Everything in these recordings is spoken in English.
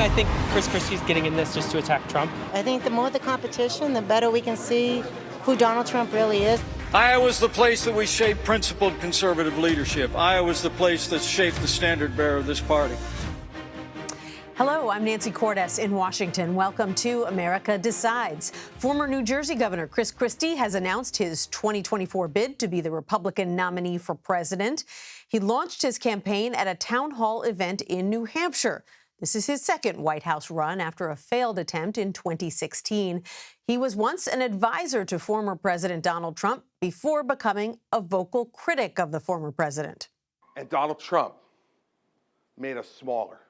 I think Chris Christie's getting in this just to attack Trump. I think the more the competition, the better we can see who Donald Trump really is. Iowa's the place that we shape principled conservative leadership. Iowa's the place that shaped the standard bearer of this party. Hello, I'm Nancy Cordes in Washington. Welcome to America Decides. Former New Jersey Governor Chris Christie has announced his 2024 bid to be the Republican nominee for president. He launched his campaign at a town hall event in New Hampshire. This is his second White House run after a failed attempt in 2016. He was once an advisor to former President Donald Trump before becoming a vocal critic of the former president. And Donald Trump made us smaller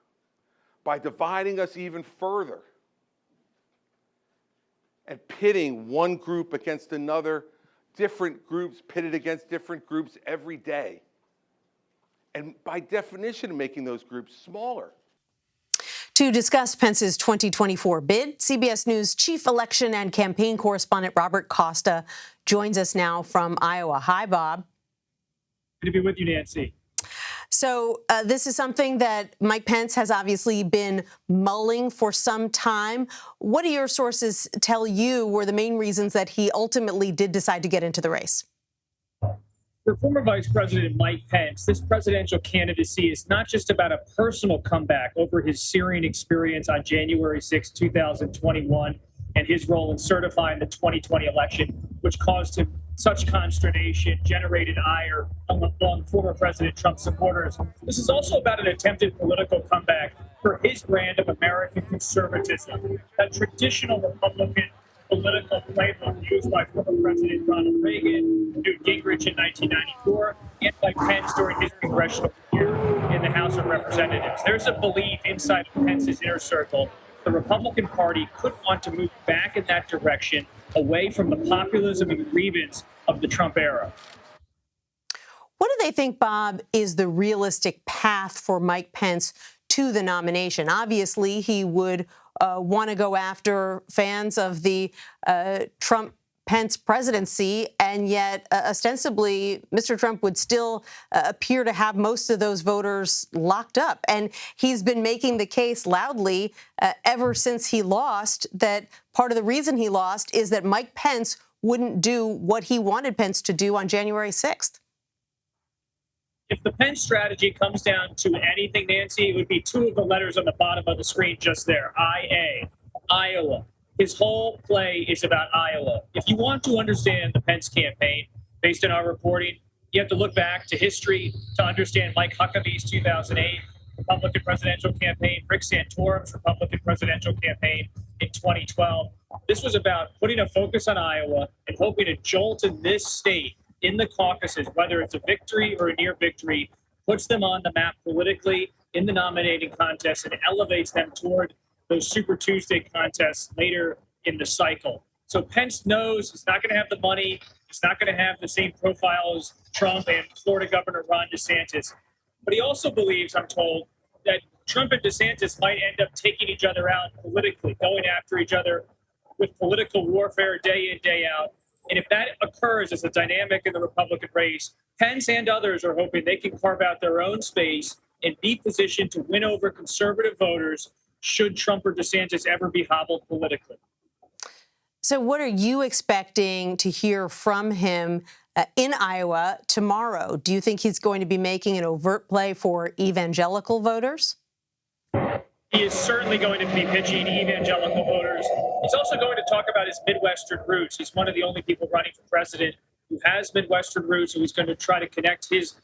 by dividing us even further and pitting one group against another, different groups pitted against different groups every day. And by definition, making those groups smaller. To discuss Pence's 2024 bid, CBS News chief election and campaign correspondent Robert Costa joins us now from Iowa. Hi, Bob. Good to be with you, Nancy. So this is something that Mike Pence has obviously been mulling for some time. What do your sources tell you were the main reasons that he ultimately did decide to get into the race? For former Vice President Mike Pence, this presidential candidacy is not just about a personal comeback over his Syrian experience on January 6, 2021, and his role in certifying the 2020 election, which caused him such consternation, generated ire among former President Trump supporters. This is also about an attempted political comeback for his brand of American conservatism, that traditional Republican political playbook used by former President Ronald Reagan, Newt Gingrich in 1994, and Mike Pence during his congressional year in the House of Representatives. There's a belief inside of Pence's inner circle the Republican Party could want to move back in that direction, away from the populism and grievance of the Trump era. What do they think, Bob, is the realistic path for Mike Pence to the nomination? Obviously, he would want to go after fans of the Trump-Pence presidency, and yet ostensibly Mr. Trump would still appear to have most of those voters locked up. And he's been making the case loudly ever since he lost that part of the reason he lost is that Mike Pence wouldn't do what he wanted Pence to do on January 6th. If the Pence strategy comes down to anything, Nancy, it would be two of the letters on the bottom of the screen just there, IA, Iowa. His whole play is about Iowa. If you want to understand the Pence campaign, based on our reporting, you have to look back to history to understand Mike Huckabee's 2008 Republican presidential campaign, Rick Santorum's Republican presidential campaign in 2012. This was about putting a focus on Iowa and hoping to jolt in this state in the caucuses, whether it's a victory or a near victory, puts them on the map politically in the nominating contest and elevates them toward those Super Tuesday contests later in the cycle. So Pence knows he's not going to have the money. He's not going to have the same profile as Trump and Florida Governor Ron DeSantis. But he also believes, I'm told, that Trump and DeSantis might end up taking each other out politically, going after each other with political warfare day in, day out. And if that occurs as a dynamic in the Republican race, Pence and others are hoping they can carve out their own space and be positioned to win over conservative voters should Trump or DeSantis ever be hobbled politically. So what are you expecting to hear from him in Iowa tomorrow? Do you think he's going to be making an overt play for evangelical voters? He is certainly going to be pitching evangelical voters. He's also going to talk about his Midwestern roots. He's one of the only people running for president who has Midwestern roots, so he's going to try to connect his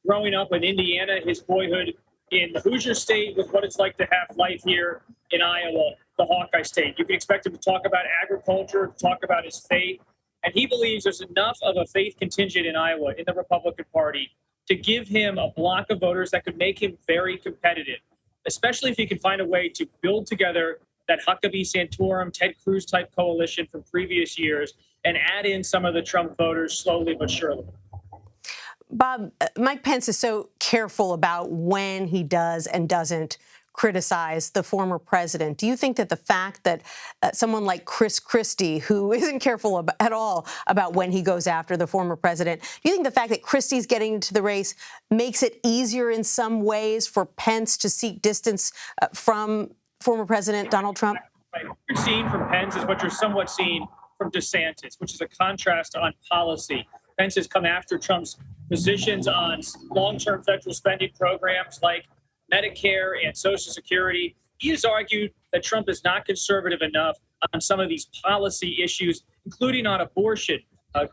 growing up in Indiana, his boyhood in the Hoosier State, with what it's like to have life here in Iowa, the Hawkeye State. You can expect him to talk about agriculture, talk about his faith, and he believes there's enough of a faith contingent in Iowa, in the Republican Party, to give him a block of voters that could make him very competitive, especially if he can find a way to build together that Huckabee, Santorum, Ted Cruz type coalition from previous years and add in some of the Trump voters slowly but surely. Bob, Mike Pence is so careful about when he does and doesn't criticize the former president. Do you think that the fact that someone like Chris Christie, who isn't careful at all about when he goes after the former president, do you think the fact that Christie's getting into the race makes it easier in some ways for Pence to seek distance from former President Donald Trump? Right. What you're seeing from Pence is what you're somewhat seeing from DeSantis, which is a contrast on policy. Pence has come after Trump's positions on long-term federal spending programs like Medicare and Social Security. He has argued that Trump is not conservative enough on some of these policy issues, including on abortion.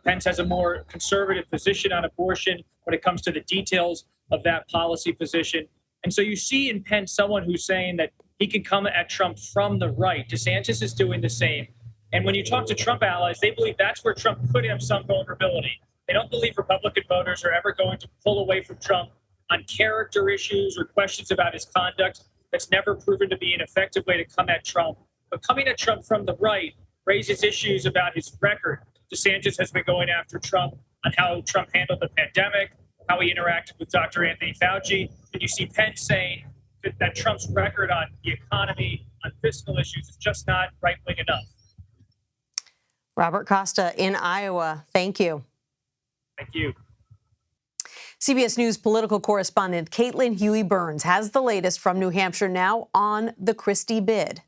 Pence has a more conservative position on abortion when it comes to the details of that policy position. And so you see in Pence someone who's saying that he can come at Trump from the right. DeSantis is doing the same. And when you talk to Trump allies, they believe that's where Trump could have some vulnerability. They don't believe Republican voters are ever going to pull away from Trump on character issues or questions about his conduct. That's never proven to be an effective way to come at Trump. But coming at Trump from the right raises issues about his record. DeSantis has been going after Trump on how Trump handled the pandemic, how he interacted with Dr. Anthony Fauci. And you see Pence saying that Trump's record on the economy, on fiscal issues, is just not right-wing enough. Robert Costa in Iowa. Thank you. Thank you. CBS News political correspondent Caitlin Huey-Burns has the latest from New Hampshire now on the Christie bid.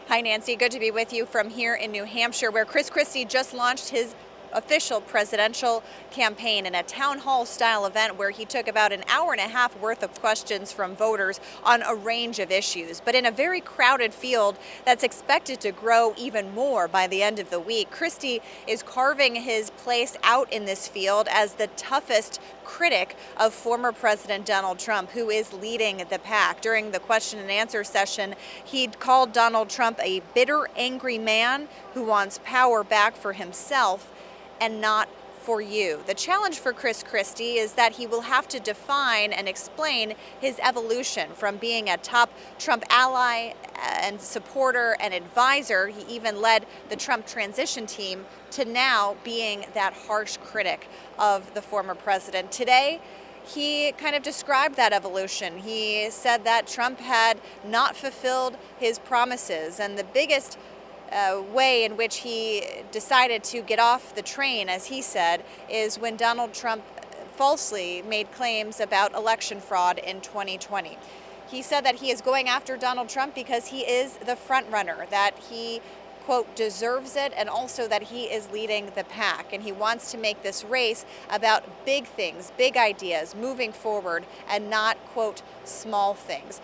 Hi, Nancy. Good to be with you from here in New Hampshire, where Chris Christie just launched his official presidential campaign in a town hall style event where he took about an hour and a half worth of questions from voters on a range of issues. But in a very crowded field that's expected to grow even more by the end of the week, Christie is carving his place out in this field as the toughest critic of former President Donald Trump, who is leading the pack. During the question and answer session, he'd called Donald Trump a bitter, angry man who wants power back for himself and not for you. The challenge for Chris Christie is that he will have to define and explain his evolution from being a top Trump ally and supporter and advisor. He even led the Trump transition team, to now being that harsh critic of the former president. Today, he kind of described that evolution. He said that Trump had not fulfilled his promises, and the biggest way in which he decided to get off the train, as he said, is when Donald Trump falsely made claims about election fraud in 2020. He said that he is going after Donald Trump because he is the front runner, that he, quote, deserves it, and also that he is leading the pack. And he wants to make this race about big things, big ideas, moving forward, and not, quote, small things.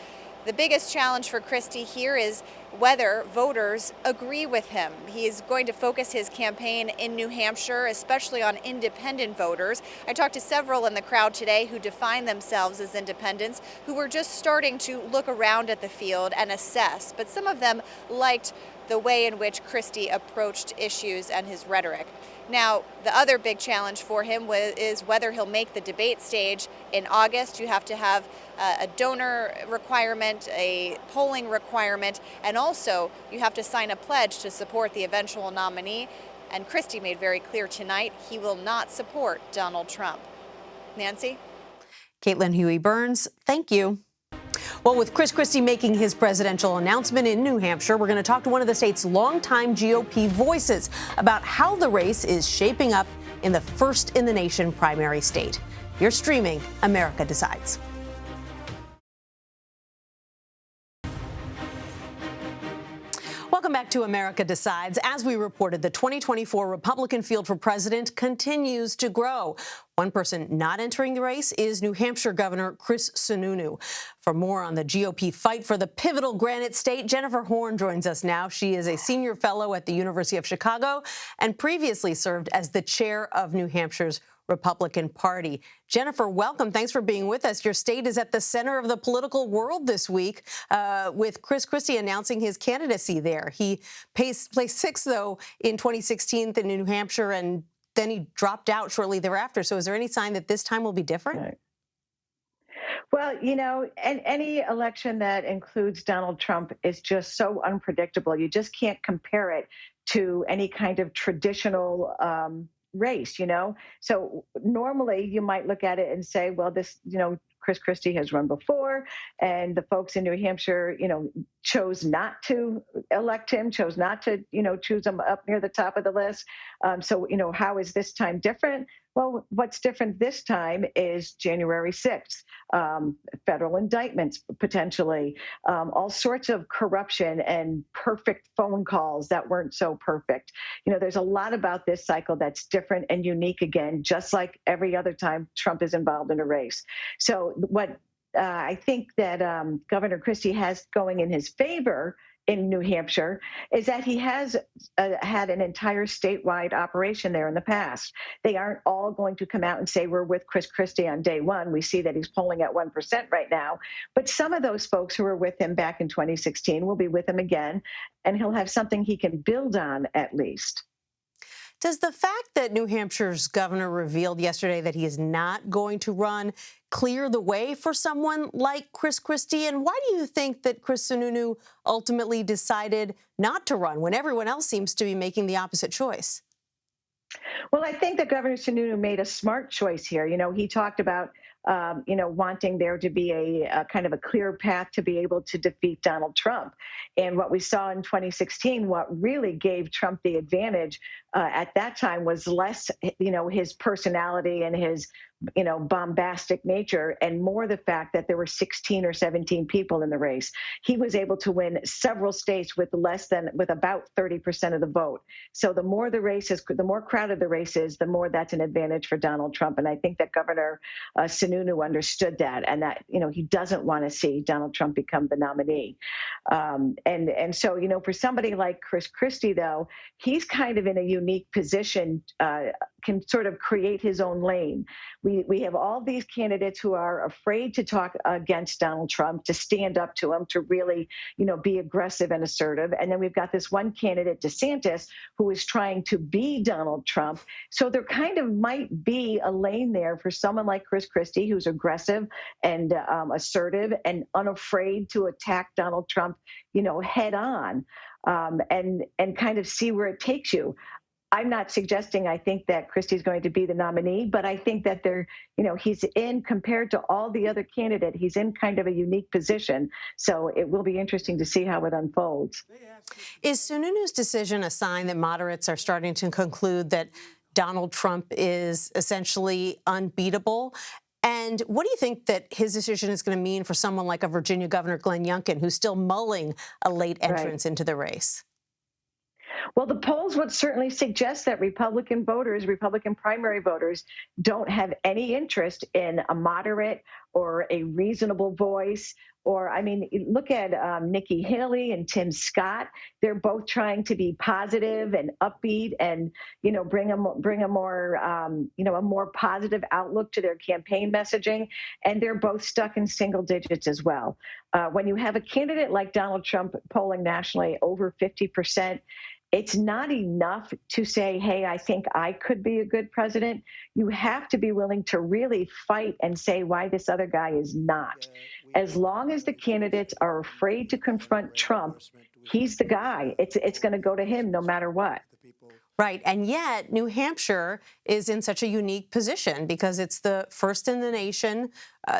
The biggest challenge for Christie here is whether voters agree with him. He's going to focus his campaign in New Hampshire, especially on independent voters. I talked to several in the crowd today who define themselves as independents, who were just starting to look around at the field and assess. But some of them liked the way in which Christie approached issues and his rhetoric. Now, the other big challenge for him is whether he'll make the debate stage in August. You have to have a donor requirement, a polling requirement, and also you have to sign a pledge to support the eventual nominee. And Christie made very clear tonight he will not support Donald Trump. Nancy? Caitlin Huey-Burns, thank you. Well, with Chris Christie making his presidential announcement in New Hampshire, we're going to talk to one of the state's longtime GOP voices about how the race is shaping up in the first-in-the-nation primary state. You're streaming America Decides. Welcome back to America Decides. As we reported, the 2024 Republican field for president continues to grow. One person not entering the race is New Hampshire Governor Chris Sununu. For more on the GOP fight for the pivotal Granite State, Jennifer Horn joins us now. She is a senior fellow at the University of Chicago and previously served as the chair of New Hampshire's Republican Party. Jennifer, welcome. Thanks for being with us. Your state is at the center of the political world this week with Chris Christie announcing his candidacy there. He placed sixth, though, in 2016 in New Hampshire, and then he dropped out shortly thereafter. So is there any sign that this time will be different? Right. Well, you know, any election that includes Donald Trump is just so unpredictable. You just can't compare it to any kind of traditional race, you know? So normally you might look at it and say, well, this, you know, Chris Christie has run before, and the folks in New Hampshire, chose not to elect him, chose not to, choose him up near the top of the list. So, how is this time different? Well, what's different this time is January 6th, federal indictments potentially, all sorts of corruption and perfect phone calls that weren't so perfect. There's a lot about this cycle that's different and unique again, just like every other time Trump is involved in a race. So what I think that Governor Christie has going in his favor in New Hampshire is that he has had an entire statewide operation there in the past. They aren't all going to come out and say we're with Chris Christie on day one. We see that he's polling at 1% right now. But some of those folks who were with him back in 2016 will be with him again, and he'll have something he can build on at least. Does the fact that New Hampshire's governor revealed yesterday that he is not going to run clear the way for someone like Chris Christie? And why do you think that Chris Sununu ultimately decided not to run when everyone else seems to be making the opposite choice? Well, I think that Governor Sununu made a smart choice here. He talked about wanting there to be a kind of a clear path to be able to defeat Donald Trump. And what we saw in 2016, what really gave Trump the advantage at that time was less, his personality and his, bombastic nature, and more the fact that there were 16 or 17 people in the race. He was able to win several states with about 30% of the vote. So the more the race is, the more crowded the race is, the more that's an advantage for Donald Trump. And I think that Governor Sununu understood that, and that, he doesn't want to see Donald Trump become the nominee. And so, for somebody like Chris Christie, though, he's kind of in a unique position, can sort of create his own lane. We have all these candidates who are afraid to talk against Donald Trump, to stand up to him, to really, be aggressive and assertive. And then we've got this one candidate, DeSantis, who is trying to be Donald Trump. So there kind of might be a lane there for someone like Chris Christie, who's aggressive and assertive and unafraid to attack Donald Trump, head on, and kind of see where it takes you. I'm not suggesting I think that Christie's going to be the nominee, but I think that he's in, compared to all the other candidates, he's in kind of a unique position. So it will be interesting to see how it unfolds. Is Sununu's decision a sign that moderates are starting to conclude that Donald Trump is essentially unbeatable? And what do you think that his decision is going to mean for someone like a Virginia Governor Glenn Youngkin, who's still mulling a late entrance into the race? Well, the polls would certainly suggest that Republican primary voters, don't have any interest in a moderate or a reasonable voice. Or, look at Nikki Haley and Tim Scott. They're both trying to be positive and upbeat and, bring a more, a more positive outlook to their campaign messaging. And they're both stuck in single digits as well. When you have a candidate like Donald Trump polling nationally over 50%, it's not enough to say, hey, I think I could be a good president. You have to be willing to really fight and say why this other guy is not. As long as the candidates are afraid to confront Trump, he's the guy. It's going to go to him no matter what. Right. And yet New Hampshire is in such a unique position because it's the first in the nation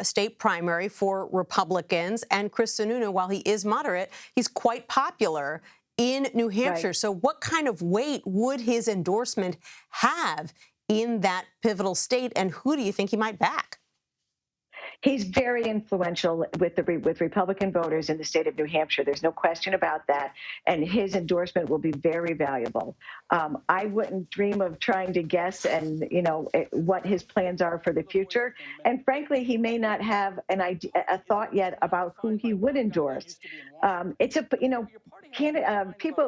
state primary for Republicans. And Chris Sununu, while he is moderate, he's quite popular in New Hampshire. Right. So what kind of weight would his endorsement have in that pivotal state? And who do you think he might back? He's very influential with Republican voters in the state of New Hampshire. There's no question about that. And his endorsement will be very valuable. I wouldn't dream of trying to guess what his plans are for the future. And frankly, he may not have a thought yet about who he would endorse.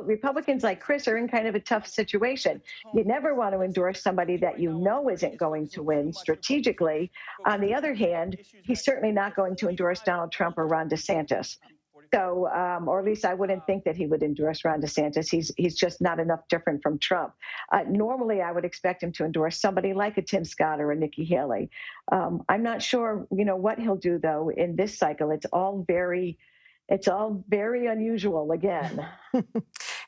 Republicans like Chris are in kind of a tough situation. You never want to endorse somebody that isn't going to win strategically. On the other hand, he's certainly not going to endorse Donald Trump or Ron DeSantis. So, or at least I wouldn't think that he would endorse Ron DeSantis. He's just not enough different from Trump. Normally, I would expect him to endorse somebody like a Tim Scott or a Nikki Haley. I'm not sure, what he'll do, though, in this cycle. It's all very It's all very unusual again.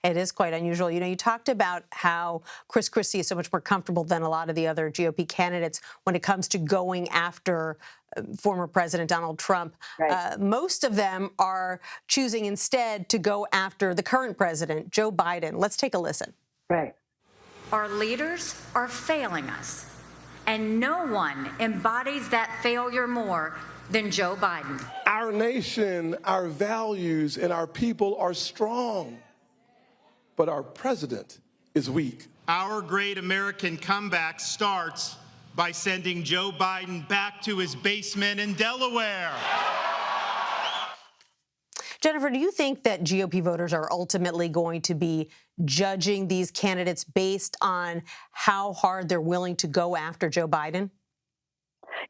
It is quite unusual. You know, you talked about how Chris Christie is so much more comfortable than a lot of the other GOP candidates when it comes to going after former President Donald Trump. Right. Most of them are choosing instead to go after the current president, Joe Biden. Let's take a listen. Right. Our leaders are failing us, and no one embodies that failure more than Joe Biden. Our nation, our values, and our people are strong, but our president is weak. Our great American comeback starts by sending Joe Biden back to his basement in Delaware. Jennifer, do you think that GOP voters are ultimately going to be judging these candidates based on how hard they're willing to go after Joe Biden?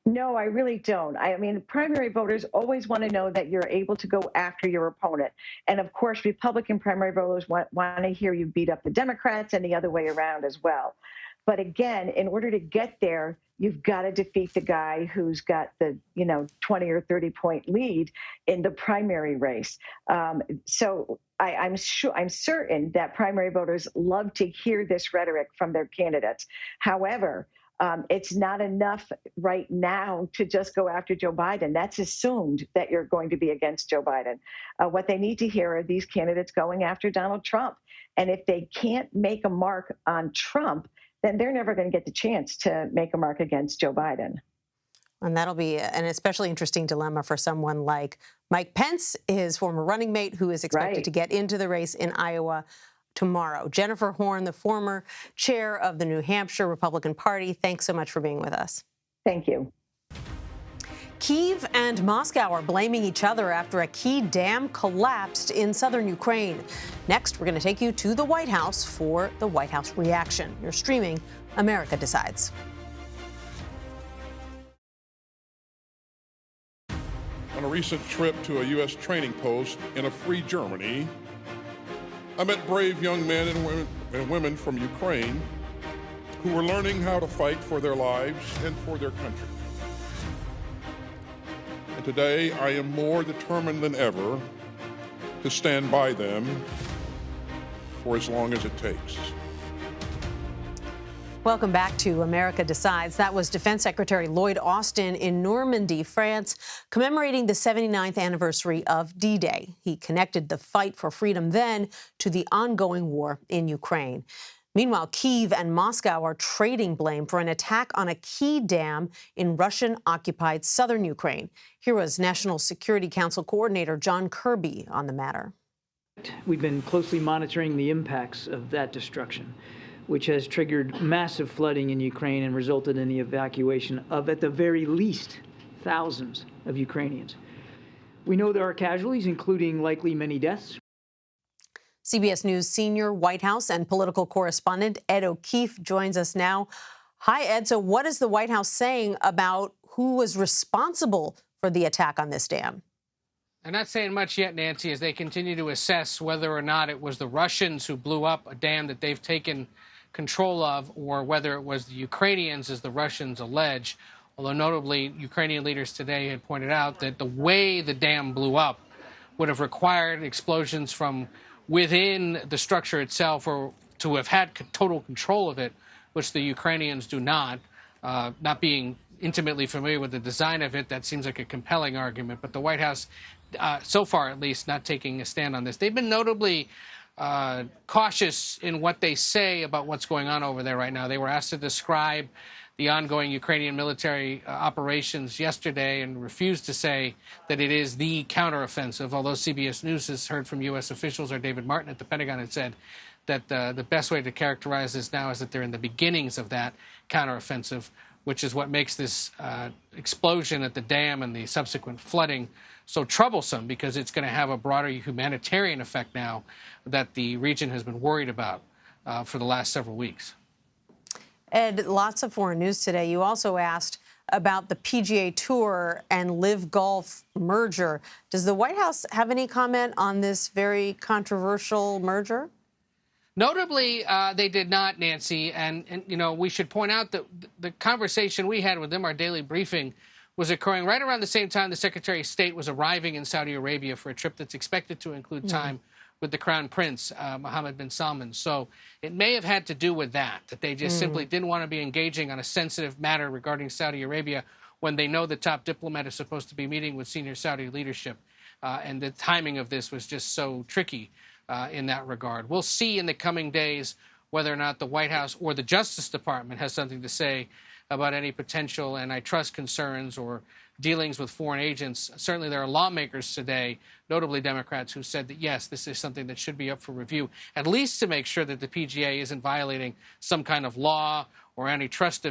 No, I really don't. I mean, primary voters always want to know that you're able to go after your opponent. And of course, Republican primary voters want to hear you beat up the Democrats and the other way around as well. But again, in order to get there, you've got to defeat the guy who's got the, 20 or 30 point lead in the primary race. So I'm certain that primary voters love to hear this rhetoric from their candidates. However, it's not enough right now to just go after Joe Biden. That's assumed that you're going to be against Joe Biden. What they need to hear are these candidates going after Donald Trump. And if they can't make a mark on Trump, then they're never going to get the chance to make a mark against Joe Biden. And that'll be an especially interesting dilemma for someone like Mike Pence, his former running mate, who is expected to get into the race in Iowa tomorrow. Jennifer Horn, the former chair of the New Hampshire Republican Party, thanks so much for being with us. Thank you. Kyiv and Moscow are blaming each other after a key dam collapsed in southern Ukraine. Next, we're going to take you to the White House for the White House reaction. You're streaming America Decides. On a recent trip to a U.S. training post in a free Germany, I met brave young men and women from Ukraine who were learning how to fight for their lives and for their country. And today, I am more determined than ever to stand by them for as long as it takes. Welcome back to America Decides. That was Defense Secretary Lloyd Austin in Normandy, France, commemorating the 79th anniversary of D-Day. He connected the fight for freedom then to the ongoing war in Ukraine. Meanwhile, Kyiv and Moscow are trading blame for an attack on a key dam in Russian-occupied southern Ukraine. Here was National Security Council Coordinator John Kirby on the matter. We've been closely monitoring the impacts of that destruction, which has triggered massive flooding in Ukraine and resulted in the evacuation of, at the very least, thousands of Ukrainians. We know there are casualties, including likely many deaths. CBS News senior White House and political correspondent Ed O'Keefe joins us now. Hi, Ed. So what is the White House saying about who was responsible for the attack on this dam? They're not saying much yet, Nancy, as they continue to assess whether or not it was the Russians who blew up a dam that they've taken control of, or whether it was the Ukrainians, as the Russians allege. Although notably, Ukrainian leaders today had pointed out that the way the dam blew up would have required explosions from within the structure itself, or to have had total control of it, which the Ukrainians do not. Not being intimately familiar with the design of it, that seems like a compelling argument. But the White House, so far at least, not taking a stand on this. They've been notably cautious in what they say about what's going on over there right now. They were asked to describe the ongoing Ukrainian military operations yesterday and refused to say that it is the counteroffensive, although CBS News has heard from U.S. officials, or David Martin at the Pentagon had said that the best way to characterize this now is that they're in the beginnings of that counteroffensive, which is what makes this explosion at the dam and the subsequent flooding so troublesome, because it's going to have a broader humanitarian effect now that the region has been worried about for the last several weeks. Ed, lots of foreign news today. You also asked about the PGA Tour and Live Golf merger. Does the White House have any comment on this very controversial merger? Notably, they did not, Nancy. And, you know, we should point out that the conversation we had with them, our daily briefing, was occurring right around the same time the Secretary of State was arriving in Saudi Arabia for a trip that's expected to include time with the Crown Prince, Mohammed bin Salman. So it may have had to do with that they just simply didn't want to be engaging on a sensitive matter regarding Saudi Arabia when they know the top diplomat is supposed to be meeting with senior Saudi leadership. And the timing of this was just so tricky in that regard. We'll see in the coming days whether or not the White House or the Justice Department has something to say about any potential antitrust concerns or dealings with foreign agents. Certainly there are lawmakers today, notably Democrats, who said that, yes, this is something that should be up for review, at least to make sure that the PGA isn't violating some kind of law or antitrust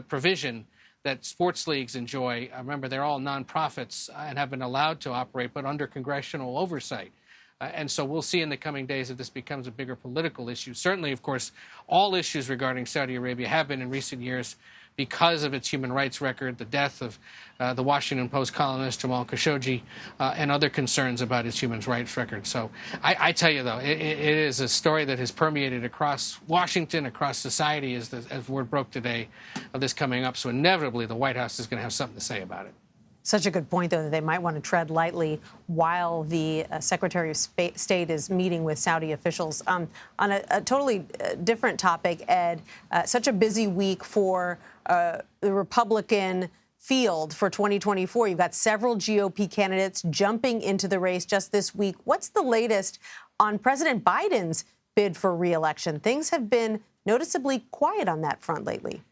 provision that sports leagues enjoy. Remember, they're all nonprofits and have been allowed to operate, but under congressional oversight. And so we'll see in the coming days if this becomes a bigger political issue. Certainly, of course, all issues regarding Saudi Arabia have been in recent years because of its human rights record, the death of the Washington Post columnist Jamal Khashoggi, and other concerns about its human rights record. So I tell you, though, it is a story that has permeated across Washington, across society, as word broke today of this coming up. So inevitably, the White House is going to have something to say about it. Such a good point, though, that they might want to tread lightly while the Secretary of State is meeting with Saudi officials. On a totally different topic, Ed, such a busy week for the Republican field for 2024. You've got several GOP candidates jumping into the race just this week. What's the latest on President Biden's bid for re-election? Things have been noticeably quiet on that front lately.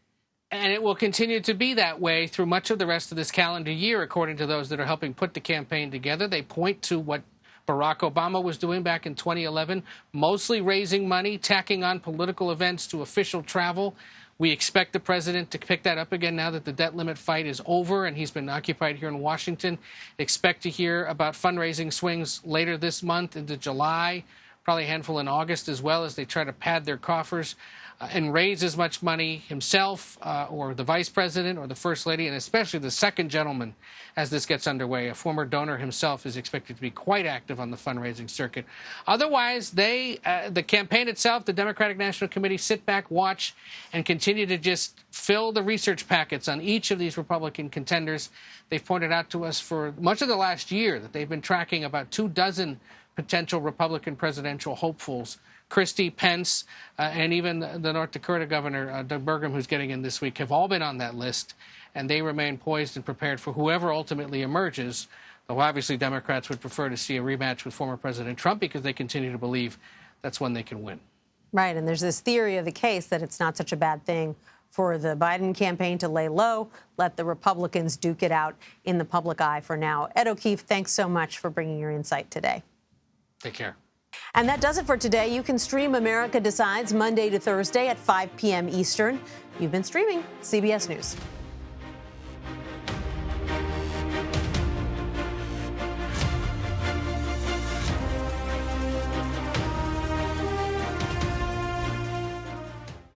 And it will continue to be that way through much of the rest of this calendar year, according to those that are helping put the campaign together. They point to what Barack Obama was doing back in 2011, mostly raising money, tacking on political events to official travel. We expect the president to pick that up again now that the debt limit fight is over and he's been occupied here in Washington. Expect to hear about fundraising swings later this month into July, probably a handful in August as well, as they try to pad their coffers and raise as much money himself or the vice president or the first lady, and especially the second gentleman as this gets underway. A former donor himself is expected to be quite active on the fundraising circuit. Otherwise, the campaign itself, the Democratic National Committee, sit back, watch, and continue to just fill the research packets on each of these Republican contenders. They've pointed out to us for much of the last year that they've been tracking about 24 potential Republican presidential hopefuls. Christie, Pence, and even the North Dakota governor, Doug Burgum, who's getting in this week, have all been on that list, and they remain poised and prepared for whoever ultimately emerges, though obviously Democrats would prefer to see a rematch with former President Trump because they continue to believe that's when they can win. Right, and there's this theory of the case that it's not such a bad thing for the Biden campaign to lay low, let the Republicans duke it out in the public eye for now. Ed O'Keefe, thanks so much for bringing your insight today. Take care. And that does it for today. You can stream America Decides Monday to Thursday at 5 p.m. Eastern. You've been streaming CBS News.